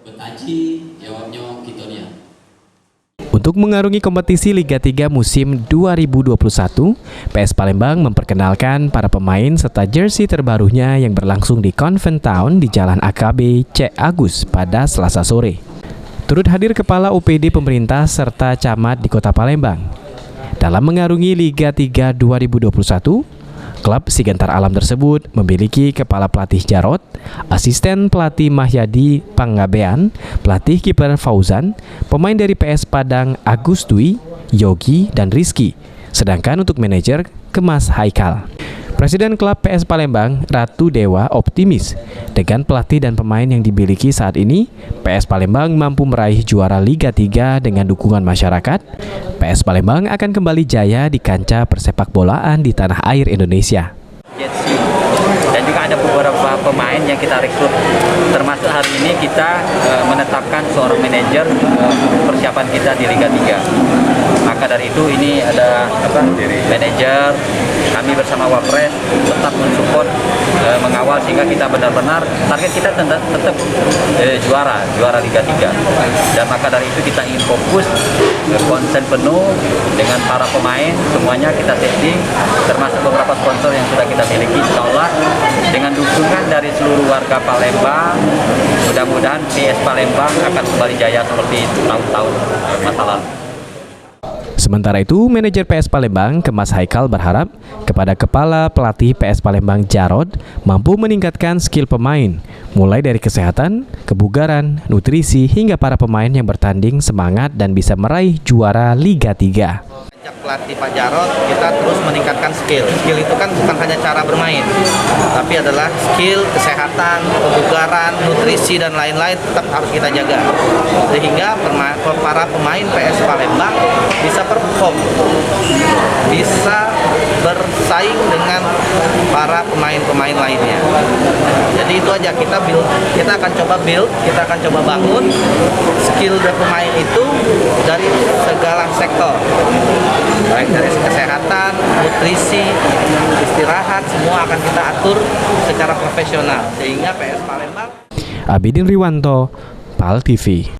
Betaji jawabnya Kitonia. Untuk mengarungi kompetisi Liga 3 musim 2021, PS Palembang memperkenalkan para pemain serta jersey terbarunya yang berlangsung di Convent Town di Jalan AKB C. Agus pada Selasa sore. Turut hadir Kepala OPD pemerintah serta camat di Kota Palembang. Dalam mengarungi Liga 3 2021, klub Sigentar Alam tersebut memiliki Kepala Pelatih Jarod, Asisten Pelatih Mahyadi Panggabean, Pelatih Kiper Fauzan, pemain dari PS Padang Agus Dwi, Yogi, dan Rizky. Sedangkan untuk manajer Kemas Haikal. Presiden klub PS Palembang, Ratu Dewa, optimis dengan pelatih dan pemain yang dimiliki saat ini, PS Palembang mampu meraih juara Liga 3 dengan dukungan masyarakat. PS Palembang akan kembali jaya di kancah persepak bolaan di tanah air Indonesia. Dan juga ada beberapa pemain yang kita rekrut, termasuk hari ini kita menetapkan seorang manajer persiapan kita di Liga 3. Maka dari itu ini ada manajer, kami bersama Wapres tetap mensupport, mengawal sehingga kita benar-benar target kita tetap juara Liga 3. Dan maka dari itu kita ingin fokus, konsen penuh dengan para pemain, semuanya kita setting, termasuk beberapa sponsor yang sudah kita miliki. Insya Allah dengan dukungan dari seluruh warga Palembang, mudah-mudahan PS Palembang akan kembali jaya seperti tahun-tahun masa lalu. Sementara itu, manajer PS Palembang, Kemas Haikal berharap kepada Kepala Pelatih PS Palembang Jarod mampu meningkatkan skill pemain, mulai dari kesehatan, kebugaran, nutrisi, hingga para pemain yang bertanding semangat dan bisa meraih juara Liga 3. Sejak pelatih Pak Jarod, kita terus meningkatkan skill. Skill itu kan bukan hanya cara bermain, tapi adalah skill, kesehatan, kebugaran, nutrisi, dan lain-lain tetap harus kita jaga. Sehingga para pemain PS Palembang bisa perform, bisa bersaing dengan para pemain-pemain lainnya. Jadi itu aja, kita akan coba build, kita akan coba bangun skill dari pemain itu dari segala sektor. Baik dari kesehatan, nutrisi, istirahat, semua akan kita atur secara profesional sehingga PS Palembang. Abidin Riwanto, PAL TV.